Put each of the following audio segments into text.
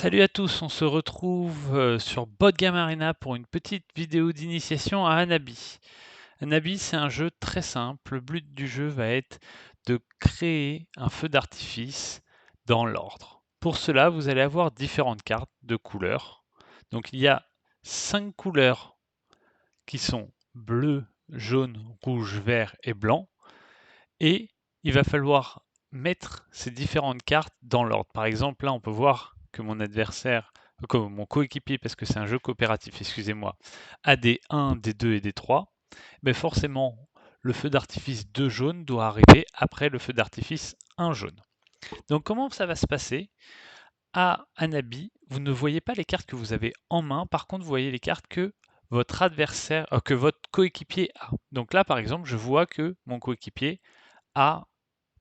Salut à tous, on se retrouve sur Board Arena pour une petite vidéo d'initiation à Hanabi. Hanabi, c'est un jeu très simple. Le but du jeu va être de créer un feu d'artifice dans l'ordre. Pour cela, vous allez avoir différentes cartes de couleurs. Donc il y a 5 couleurs qui sont bleu, jaune, rouge, vert et blanc. Et il va falloir mettre ces différentes cartes dans l'ordre. Par exemple, là, on peut voir que mon adversaire, que mon coéquipier, parce que c'est un jeu coopératif, excusez-moi, a des 1, des 2 et des 3. Mais forcément, le feu d'artifice 2 jaune doit arriver après le feu d'artifice 1 jaune. Donc comment ça va se passer? À Hanabi, vous ne voyez pas les cartes que vous avez en main, par contre vous voyez les cartes que votre adversaire, que votre coéquipier a. Donc là par exemple, je vois que mon coéquipier a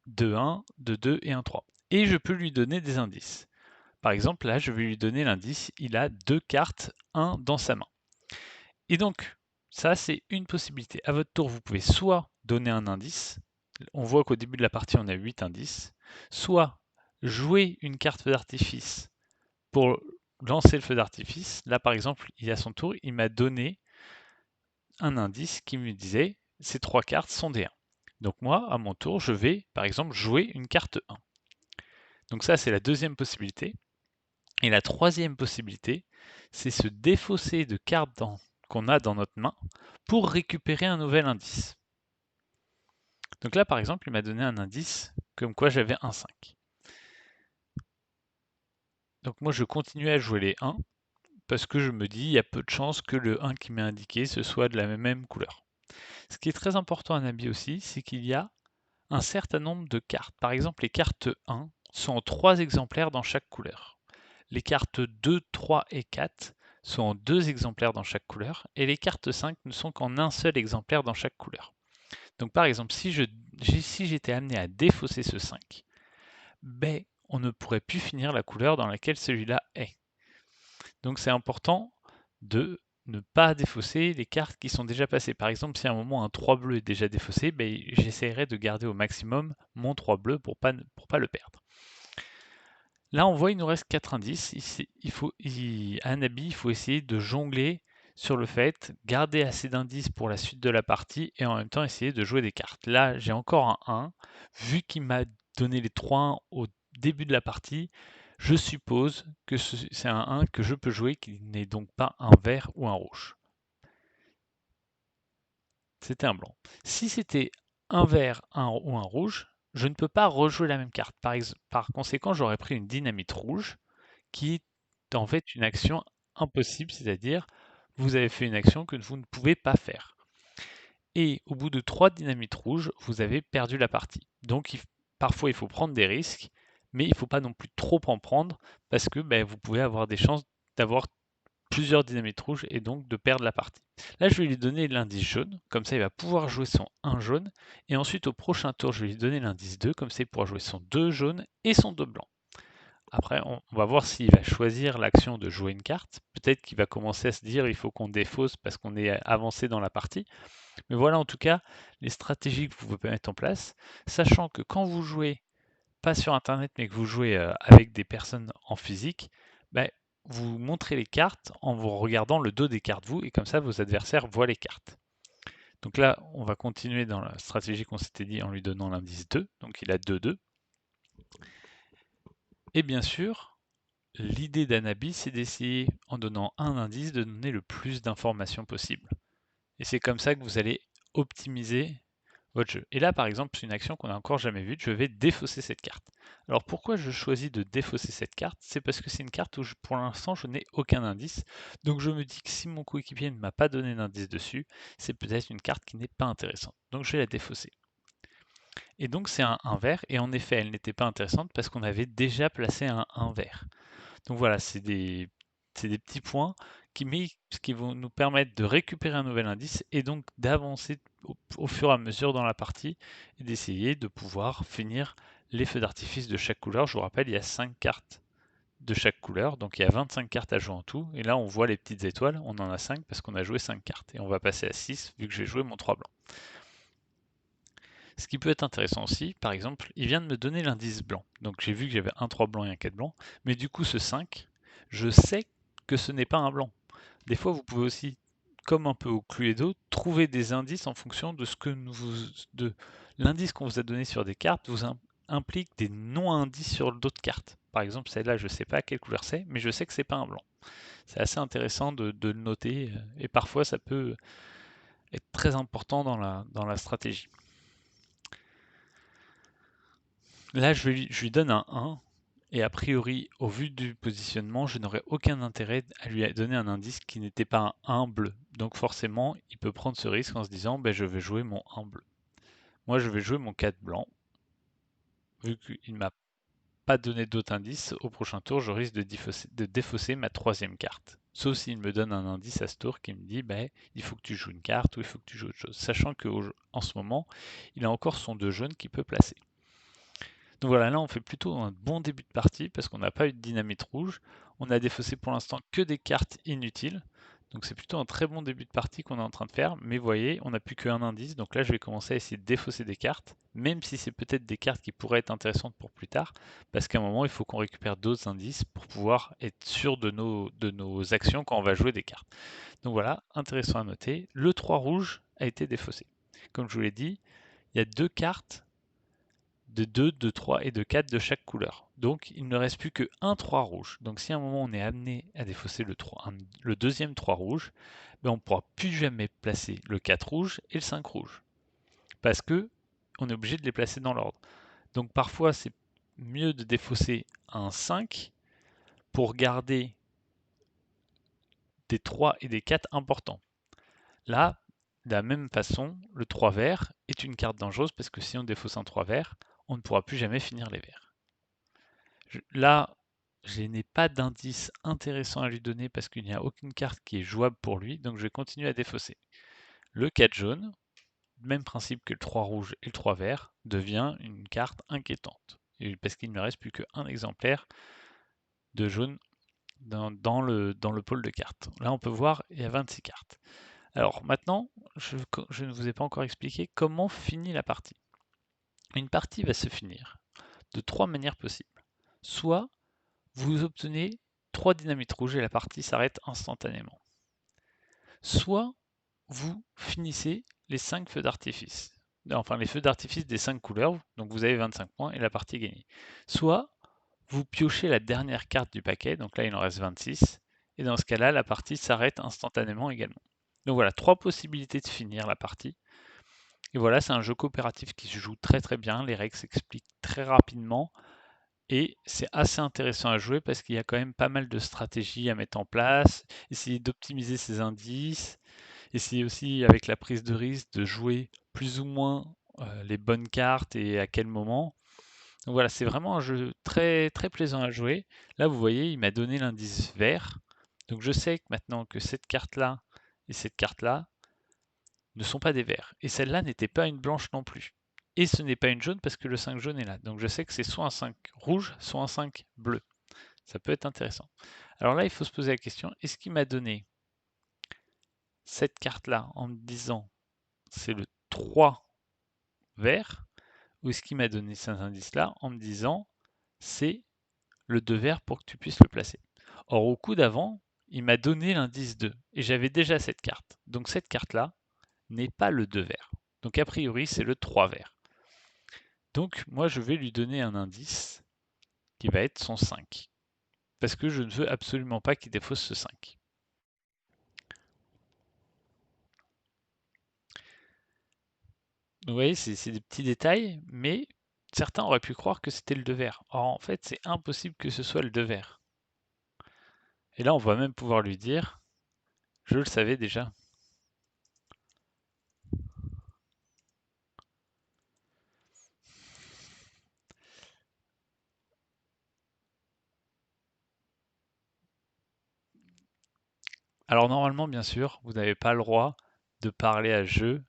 de 1, de 2 et un 3. Et je peux lui donner des indices. Par exemple, là, je vais lui donner l'indice, il a 2 cartes 1 dans sa main. Et donc, ça, c'est une possibilité. À votre tour, vous pouvez soit donner un indice, on voit qu'au début de la partie, on a 8 indices, soit jouer une carte feu d'artifice pour lancer le feu d'artifice. Là, par exemple, il a son tour, il m'a donné un indice qui me disait ces 3 cartes sont des 1. Donc moi, à mon tour, je vais, par exemple, jouer une carte 1. Donc ça, c'est la deuxième possibilité. Et la troisième possibilité, c'est se défausser de cartes qu'on a dans notre main pour récupérer un nouvel indice. Donc là, par exemple, il m'a donné un indice comme quoi j'avais un 5. Donc moi, je continue à jouer les 1 parce que je me dis, il y a peu de chances que le 1 qui m'est indiqué, ce soit de la même couleur. Ce qui est très important à Nabi aussi, c'est qu'il y a un certain nombre de cartes. Par exemple, les cartes 1 sont en 3 exemplaires dans chaque couleur. Les cartes 2, 3 et 4 sont en 2 exemplaires dans chaque couleur, et les cartes 5 ne sont qu'en un seul exemplaire dans chaque couleur. Donc par exemple, si j'étais amené à défausser ce 5, ben, on ne pourrait plus finir la couleur dans laquelle celui-là est. Donc c'est important de ne pas défausser les cartes qui sont déjà passées. Par exemple, si à un moment un 3 bleu est déjà défaussé, ben, j'essaierai de garder au maximum mon 3 bleu pour pas le perdre. Là, on voit, il nous reste 4 indices. À Hanabi, il faut essayer de jongler sur le fait, garder assez d'indices pour la suite de la partie et en même temps essayer de jouer des cartes. Là, j'ai encore un 1. Vu qu'il m'a donné les 3 1 au début de la partie, je suppose que c'est un 1 que je peux jouer, qui n'est donc pas un vert ou un rouge. C'était un blanc. Si c'était un vert ou un rouge, je ne peux pas rejouer la même carte. Par conséquent, j'aurais pris une dynamite rouge qui est en fait une action impossible, c'est-à-dire vous avez fait une action que vous ne pouvez pas faire. Et au bout de 3 dynamites rouges, vous avez perdu la partie. Donc parfois il faut prendre des risques, mais il ne faut pas non plus trop en prendre parce que ben, vous pouvez avoir des chances d'avoir plusieurs dynamites rouges et donc de perdre la partie. Là, je vais lui donner l'indice jaune, comme ça il va pouvoir jouer son 1 jaune, et ensuite au prochain tour, je vais lui donner l'indice 2, comme ça il pourra jouer son 2 jaune et son 2 blanc. Après, on va voir s'il va choisir l'action de jouer une carte. Peut-être qu'il va commencer à se dire il faut qu'on défausse parce qu'on est avancé dans la partie. Mais voilà en tout cas les stratégies que vous pouvez mettre en place, sachant que quand vous jouez, pas sur Internet, mais que vous jouez avec des personnes en physique, ben, vous montrez les cartes en vous regardant le dos des cartes vous, et comme ça vos adversaires voient les cartes. Donc là, on va continuer dans la stratégie qu'on s'était dit en lui donnant l'indice 2, donc il a 2-2. Et bien sûr, l'idée d'Anabi, c'est d'essayer, en donnant un indice, de donner le plus d'informations possible. Et c'est comme ça que vous allez optimiser votre jeu. Et là, par exemple, c'est une action qu'on n'a encore jamais vue, je vais défausser cette carte. Alors pourquoi je choisis de défausser cette carte? C'est parce que c'est une carte où pour l'instant je n'ai aucun indice. Donc je me dis que si mon coéquipier ne m'a pas donné d'indice dessus, c'est peut-être une carte qui n'est pas intéressante. Donc je vais la défausser. Et donc c'est un vert, et en effet elle n'était pas intéressante parce qu'on avait déjà placé un vert. Donc voilà, c'est des petits points qui vont nous permettre de récupérer un nouvel indice et donc d'avancer au fur et à mesure dans la partie et d'essayer de pouvoir finir les feux d'artifice de chaque couleur. Je vous rappelle, il y a 5 cartes de chaque couleur, donc il y a 25 cartes à jouer en tout. Et là, on voit les petites étoiles, on en a 5 parce qu'on a joué 5 cartes. Et on va passer à 6 vu que j'ai joué mon 3 blanc. Ce qui peut être intéressant aussi, par exemple, il vient de me donner l'indice blanc. Donc j'ai vu que j'avais un 3 blanc et un 4 blanc, mais du coup ce 5, je sais que ce n'est pas un blanc. Des fois, vous pouvez aussi, comme un peu au Cluedo, trouver des indices en fonction de ce que de l'indice qu'on vous a donné sur des cartes vous implique des non-indices sur d'autres cartes. Par exemple, celle-là, je ne sais pas quelle couleur c'est, mais je sais que c'est pas un blanc. C'est assez intéressant de le noter et parfois ça peut être très important dans la stratégie. Là, je lui donne un 1 et a priori, au vu du positionnement, je n'aurais aucun intérêt à lui donner un indice qui n'était pas un 1 bleu. Donc forcément, il peut prendre ce risque en se disant ben, je vais jouer mon 1 bleu. Moi, je vais jouer mon 4 blanc. Vu qu'il ne m'a pas donné d'autres indices, au prochain tour, je risque de défausser ma troisième carte. Sauf s'il me donne un indice à ce tour qui me dit ben, il faut que tu joues une carte ou il faut que tu joues autre chose. Sachant qu'en ce moment, il a encore son 2 jaune qu'il peut placer. Donc voilà, là on fait plutôt un bon début de partie parce qu'on n'a pas eu de dynamite rouge. On a défaussé pour l'instant que des cartes inutiles. Donc c'est plutôt un très bon début de partie qu'on est en train de faire. Mais vous voyez, on n'a plus qu'un indice. Donc là je vais commencer à essayer de défausser des cartes. Même si c'est peut-être des cartes qui pourraient être intéressantes pour plus tard. Parce qu'à un moment il faut qu'on récupère d'autres indices pour pouvoir être sûr de nos actions quand on va jouer des cartes. Donc voilà, intéressant à noter. Le 3 rouge a été défaussé. Comme je vous l'ai dit, il y a deux cartes de 2, de 3 et de 4 de chaque couleur. Donc il ne reste plus qu'un 3 rouge. Donc si à un moment on est amené à défausser le deuxième 3 rouge, ben on ne pourra plus jamais placer le 4 rouge et le 5 rouge. Parce que on est obligé de les placer dans l'ordre. Donc parfois c'est mieux de défausser un 5 pour garder des 3 et des 4 importants. Là, de la même façon, le 3 vert est une carte dangereuse parce que si on défausse un 3 vert, on ne pourra plus jamais finir les verts. Là, je n'ai pas d'indice intéressant à lui donner parce qu'il n'y a aucune carte qui est jouable pour lui, donc je vais continuer à défausser. Le 4 jaune, même principe que le 3 rouge et le 3 vert, devient une carte inquiétante. Parce qu'il ne me reste plus qu'un exemplaire de jaune dans le pôle de cartes. Là, on peut voir, il y a 26 cartes. Alors maintenant, je ne vous ai pas encore expliqué comment finit la partie. Une partie va se finir de trois manières possibles. Soit vous obtenez 3 dynamites rouges et la partie s'arrête instantanément. Soit vous finissez les 5 feux d'artifice. Enfin, les feux d'artifice des 5 couleurs, donc vous avez 25 points et la partie est gagnée. Soit vous piochez la dernière carte du paquet, donc là il en reste 26, et dans ce cas-là, la partie s'arrête instantanément également. Donc voilà, 3 possibilités de finir la partie. Et voilà, c'est un jeu coopératif qui se joue très très bien, les règles s'expliquent très rapidement. Et c'est assez intéressant à jouer parce qu'il y a quand même pas mal de stratégies à mettre en place, essayer d'optimiser ses indices, essayer aussi avec la prise de risque de jouer plus ou moins les bonnes cartes et à quel moment. Donc voilà, c'est vraiment un jeu très très plaisant à jouer. Là, vous voyez, il m'a donné l'indice vert. Donc je sais que maintenant que cette carte-là et cette carte-là ne sont pas des verts. Et celle-là n'était pas une blanche non plus. Et ce n'est pas une jaune parce que le 5 jaune est là. Donc je sais que c'est soit un 5 rouge, soit un 5 bleu. Ça peut être intéressant. Alors là, il faut se poser la question, est-ce qu'il m'a donné cette carte-là en me disant c'est le 3 vert, ou est-ce qu'il m'a donné cet indice-là en me disant c'est le 2 vert pour que tu puisses le placer. Or, au coup d'avant, il m'a donné l'indice 2 et j'avais déjà cette carte. Donc cette carte-là n'est pas le 2 vert. Donc a priori, c'est le 3 vert. Donc moi, je vais lui donner un indice qui va être son 5. Parce que je ne veux absolument pas qu'il défausse ce 5. Vous voyez, c'est des petits détails, mais certains auraient pu croire que c'était le 2 vert. Or, en fait, c'est impossible que ce soit le 2 vert. Et là, on va même pouvoir lui dire, je le savais déjà. Alors normalement, bien sûr, vous n'avez pas le droit de parler à jeu,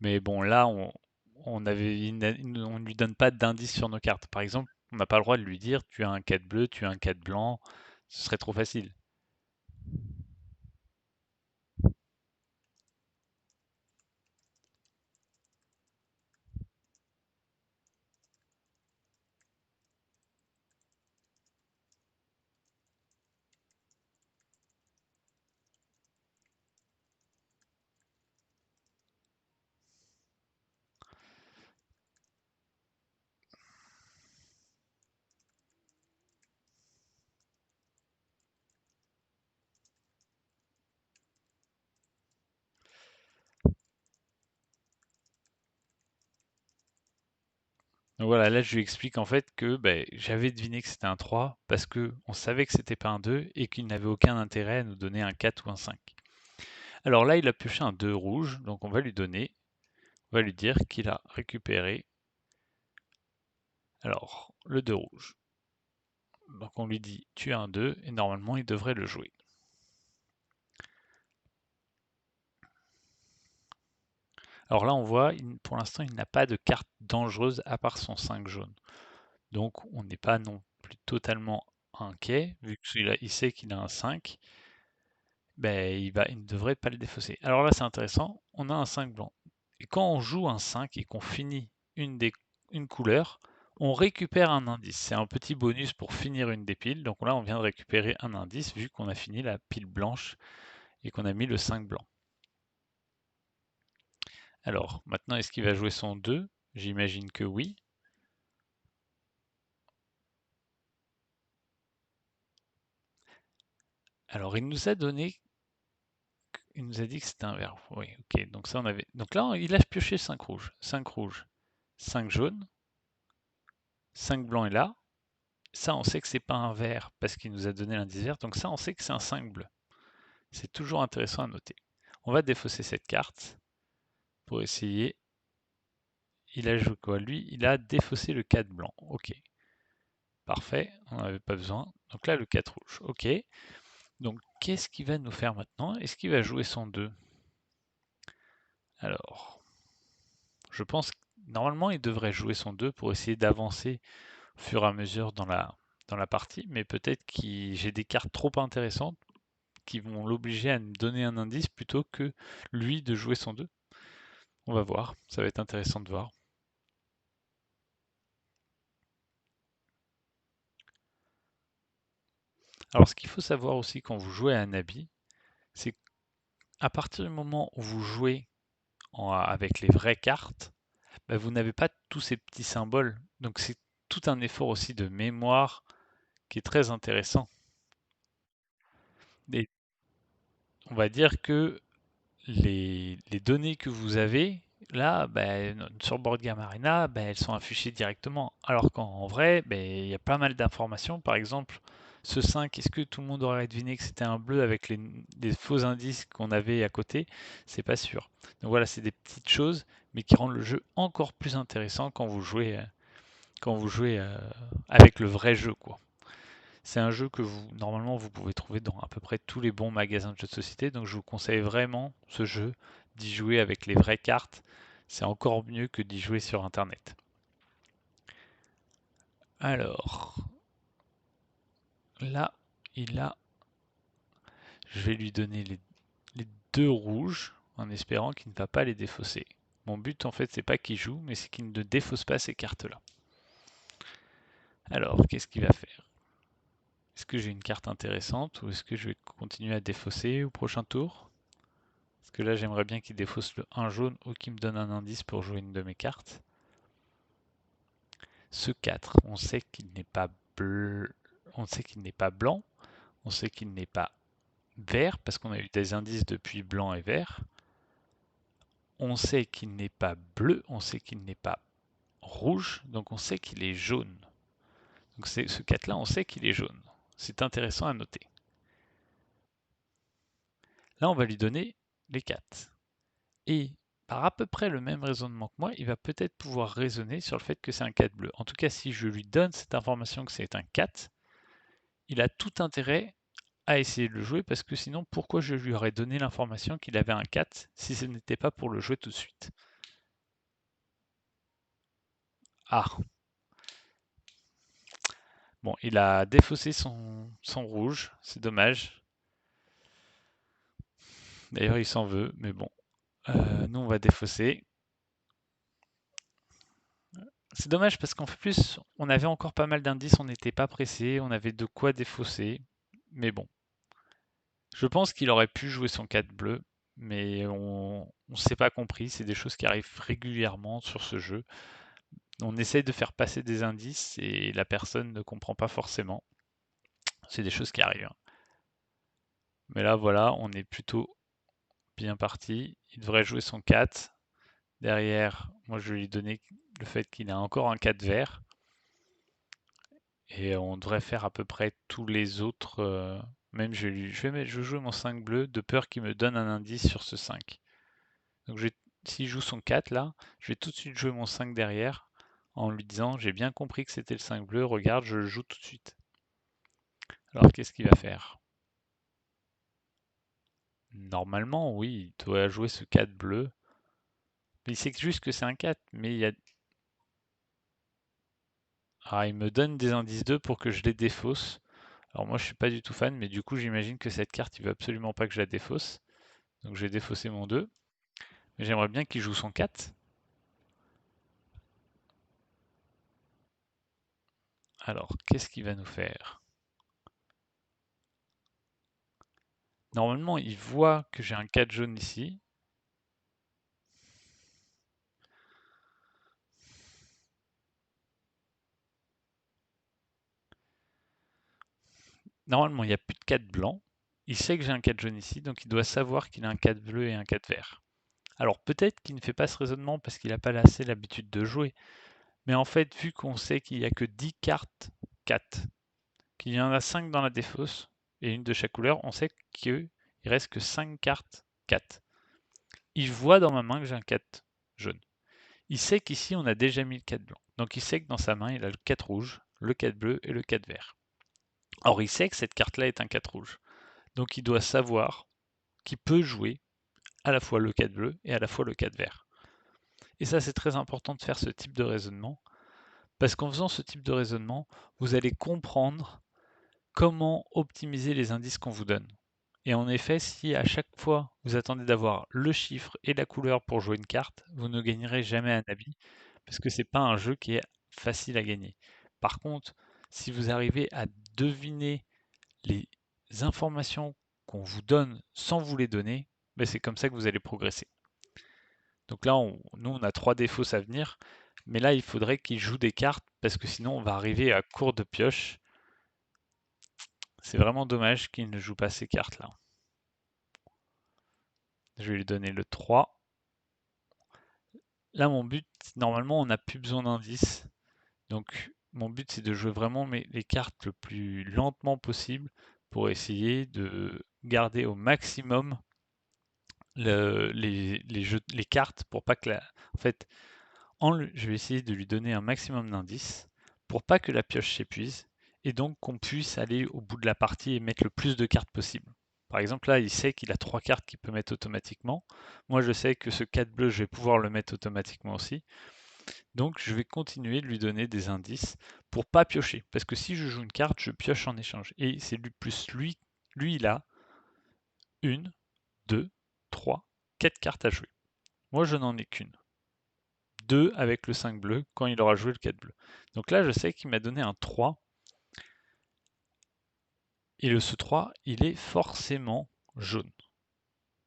mais bon, là, on ne lui donne pas d'indice sur nos cartes. Par exemple, on n'a pas le droit de lui dire, tu as un 4 bleu, tu as un 4 blanc, ce serait trop facile. Donc voilà, là je lui explique en fait que j'avais deviné que c'était un 3 parce que on savait que c'était pas un 2 et qu'il n'avait aucun intérêt à nous donner un 4 ou un 5. Alors là, il a pioché un 2 rouge, donc on va lui dire qu'il a récupéré alors le 2 rouge. Donc on lui dit tu as un 2 et normalement il devrait le jouer. Alors là on voit, pour l'instant il n'a pas de carte dangereuse à part son 5 jaune. Donc on n'est pas non plus totalement inquiet, vu qu'il sait qu'il a un 5, il ne devrait pas le défausser. Alors là c'est intéressant, on a un 5 blanc. Et quand on joue un 5 et qu'on finit une couleur, on récupère un indice. C'est un petit bonus pour finir une des piles. Donc là on vient de récupérer un indice vu qu'on a fini la pile blanche et qu'on a mis le 5 blanc. Alors maintenant est-ce qu'il va jouer son 2? J'imagine que oui. Alors il nous a dit que c'était un vert. Oui, ok. Donc ça on avait. Donc là il a pioché 5 rouges. 5 rouges, 5 jaunes, 5 blancs est là. Ça on sait que c'est pas un vert parce qu'il nous a donné l'indice vert. Donc ça on sait que c'est un 5 bleu. C'est toujours intéressant à noter. On va défausser cette carte pour essayer. Il a joué quoi? Lui, il a défaussé le 4 blanc. Ok, parfait, on n'en avait pas besoin. Donc là, le 4 rouge. Ok, donc qu'est-ce qu'il va nous faire maintenant? Est-ce qu'il va jouer son 2? Alors, je pense que normalement, il devrait jouer son 2 pour essayer d'avancer au fur et à mesure dans la partie, mais peut-être que j'ai des cartes trop intéressantes qui vont l'obliger à me donner un indice plutôt que lui de jouer son 2. On va voir, ça va être intéressant de voir. Alors, ce qu'il faut savoir aussi quand vous jouez à un habit, c'est qu'à partir du moment où vous jouez avec les vraies cartes, vous n'avez pas tous ces petits symboles. Donc, c'est tout un effort aussi de mémoire qui est très intéressant. Et on va dire que les données que vous avez là, sur Board Game Arena, elles sont affichées directement. Alors qu'en vrai, il y a pas mal d'informations. Par exemple, ce 5, est-ce que tout le monde aurait deviné que c'était un bleu avec les faux indices qu'on avait à côté? C'est pas sûr. Donc voilà, c'est des petites choses, mais qui rendent le jeu encore plus intéressant quand vous jouez avec le vrai jeu, quoi. C'est un jeu que normalement, vous pouvez trouver dans à peu près tous les bons magasins de jeux de société. Donc, je vous conseille vraiment ce jeu d'y jouer avec les vraies cartes. C'est encore mieux que d'y jouer sur Internet. Alors, là, il a. Je vais lui donner les deux rouges en espérant qu'il ne va pas les défausser. Mon but, en fait, c'est pas qu'il joue, mais c'est qu'il ne défausse pas ces cartes-là. Alors, qu'est-ce qu'il va faire? Est-ce que j'ai une carte intéressante ou est-ce que je vais continuer à défausser au prochain tour? Parce que là, j'aimerais bien qu'il défausse le 1 jaune ou qu'il me donne un indice pour jouer une de mes cartes. Ce 4, on sait qu'il n'est pas bleu, on sait qu'il n'est pas blanc, on sait qu'il n'est pas vert parce qu'on a eu des indices depuis blanc et vert. On sait qu'il n'est pas bleu, on sait qu'il n'est pas rouge, donc on sait qu'il est jaune. Donc ce 4-là, on sait qu'il est jaune. C'est intéressant à noter. Là, on va lui donner les 4. Et par à peu près le même raisonnement que moi, il va peut-être pouvoir raisonner sur le fait que c'est un 4 bleu. En tout cas, si je lui donne cette information que c'est un 4, il a tout intérêt à essayer de le jouer parce que sinon, pourquoi je lui aurais donné l'information qu'il avait un 4 si ce n'était pas pour le jouer tout de suite? Ah, bon, il a défaussé son rouge, c'est dommage. D'ailleurs, il s'en veut, mais bon. Nous, on va défausser. C'est dommage parce qu'en plus, on avait encore pas mal d'indices, on n'était pas pressé, on avait de quoi défausser. Mais bon, je pense qu'il aurait pu jouer son 4 bleu, mais on ne s'est pas compris. C'est des choses qui arrivent régulièrement sur ce jeu. On essaye de faire passer des indices et la personne ne comprend pas forcément. C'est des choses qui arrivent, hein. Mais là, voilà, on est plutôt bien parti. Il devrait jouer son 4. Derrière, Moi, je vais lui donner le fait qu'il a encore un 4 vert. Et on devrait faire à peu près tous les autres. Même je vais jouer mon 5 bleu de peur qu'il me donne un indice sur ce 5. Donc s'il joue son 4 là, je vais tout de suite jouer mon 5 derrière en lui disant j'ai bien compris que c'était le 5 bleu, regarde, je le joue tout de suite. Alors qu'est-ce qu'il va faire? Normalement, oui, il doit jouer ce 4 bleu. Mais il sait juste que c'est un 4, mais il y a... Ah, il me donne des indices 2 pour que je les défausse. Alors moi je suis pas du tout fan, mais du coup j'imagine que cette carte il veut absolument pas que je la défausse. Donc je vais défausser mon 2. Mais j'aimerais bien qu'il joue son 4. Alors qu'est-ce qu'il va nous faire? Normalement il voit que j'ai un 4 jaune ici. Normalement il n'y a plus de 4 blanc. Il sait que j'ai un 4 jaune ici, donc il doit savoir qu'il a un 4 bleu et un 4 vert. Alors peut-être qu'il ne fait pas ce raisonnement parce qu'il n'a pas assez l'habitude de jouer. Mais en fait, vu qu'on sait qu'il n'y a que 10 cartes 4, qu'il y en a 5 dans la défausse, et une de chaque couleur, on sait qu'il reste que 5 cartes 4. Il voit dans ma main que j'ai un 4 jaune. Il sait qu'ici, on a déjà mis le 4 blanc. Donc il sait que dans sa main, il a le 4 rouge, le 4 bleu et le 4 vert. Or, il sait que cette carte-là est un 4 rouge. Donc il doit savoir qu'il peut jouer à la fois le 4 bleu et à la fois le 4 vert. Et ça, c'est très important de faire ce type de raisonnement, parce qu'en faisant ce type de raisonnement, vous allez comprendre comment optimiser les indices qu'on vous donne. Et en effet, si à chaque fois vous attendez d'avoir le chiffre et la couleur pour jouer une carte, vous ne gagnerez jamais un habit, parce que c'est pas un jeu qui est facile à gagner. Par contre, si vous arrivez à deviner les informations qu'on vous donne sans vous les donner, ben c'est comme ça que vous allez progresser. Donc là, nous, on a 3 défauts à venir, mais là, il faudrait qu'il joue des cartes, parce que sinon, on va arriver à court de pioche. C'est vraiment dommage qu'il ne joue pas ces cartes-là. Je vais lui donner le 3. Là, mon but, normalement, on n'a plus besoin d'indices. Donc, mon but, c'est de jouer vraiment les cartes le plus lentement possible pour essayer de garder au maximum les cartes pour pas que la. En fait, je vais essayer de lui donner un maximum d'indices pour pas que la pioche s'épuise et donc qu'on puisse aller au bout de la partie et mettre le plus de cartes possible. Par exemple, là, il sait qu'il a 3 cartes qu'il peut mettre automatiquement. Moi, je sais que ce 4 bleu, je vais pouvoir le mettre automatiquement aussi. Donc, je vais continuer de lui donner des indices pour pas piocher. Parce que si je joue une carte, je pioche en échange. Et c'est lui plus lui, il a une, 2, 3, 4 cartes à jouer. Moi, je n'en ai qu'une. 2 avec le 5 bleu quand il aura joué le 4 bleu. Donc là, je sais qu'il m'a donné un 3. Et ce 3, il est forcément jaune.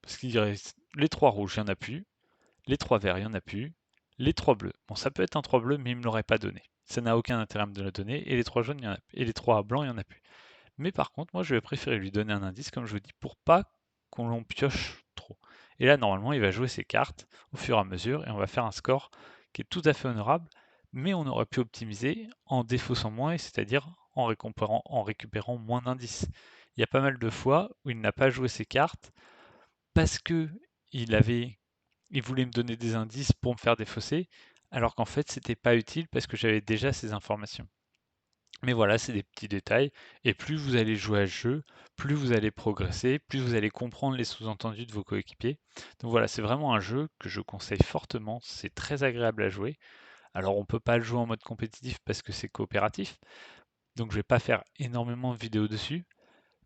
Parce qu'il reste les 3 rouges, il n'y en a plus. Les 3 verts, il n'y en a plus. Les 3 bleus. Bon, ça peut être un 3 bleu, mais il ne me l'aurait pas donné. Ça n'a aucun intérêt à me le donner. Et les 3 jaunes, il y en a plus. Et les 3 blancs, il n'y en a plus. Mais par contre, moi, je vais préférer lui donner un indice, comme je vous dis, pour pas qu'on l'on pioche trop. Et là, normalement, il va jouer ses cartes au fur et à mesure, et on va faire un score qui est tout à fait honorable, mais on aurait pu optimiser en défaussant moins, c'est-à-dire en récupérant moins d'indices. Il y a pas mal de fois où il n'a pas joué ses cartes parce que il voulait me donner des indices pour me faire défausser, alors qu'en fait, c'était pas utile parce que j'avais déjà ces informations. Mais voilà, c'est des petits détails. Et plus vous allez jouer à ce jeu, plus vous allez progresser, plus vous allez comprendre les sous-entendus de vos coéquipiers. Donc voilà, c'est vraiment un jeu que je conseille fortement. C'est très agréable à jouer. Alors on ne peut pas le jouer en mode compétitif parce que c'est coopératif. Donc je ne vais pas faire énormément de vidéos dessus.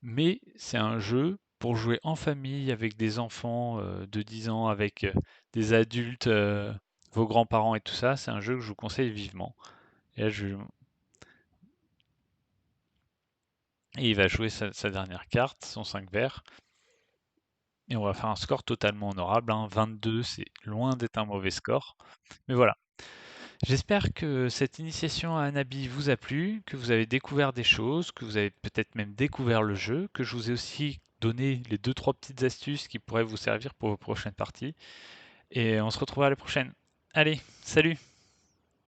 Mais c'est un jeu pour jouer en famille avec des enfants de 10 ans, avec des adultes, vos grands-parents et tout ça. C'est un jeu que je vous conseille vivement. Et là, Et il va jouer sa dernière carte, son 5 vert. Et on va faire un score totalement honorable, hein. 22, c'est loin d'être un mauvais score. Mais voilà. J'espère que cette initiation à Anabi vous a plu, que vous avez découvert des choses, que vous avez peut-être même découvert le jeu, que je vous ai aussi donné les deux trois petites astuces qui pourraient vous servir pour vos prochaines parties. Et on se retrouvera à la prochaine. Allez, salut!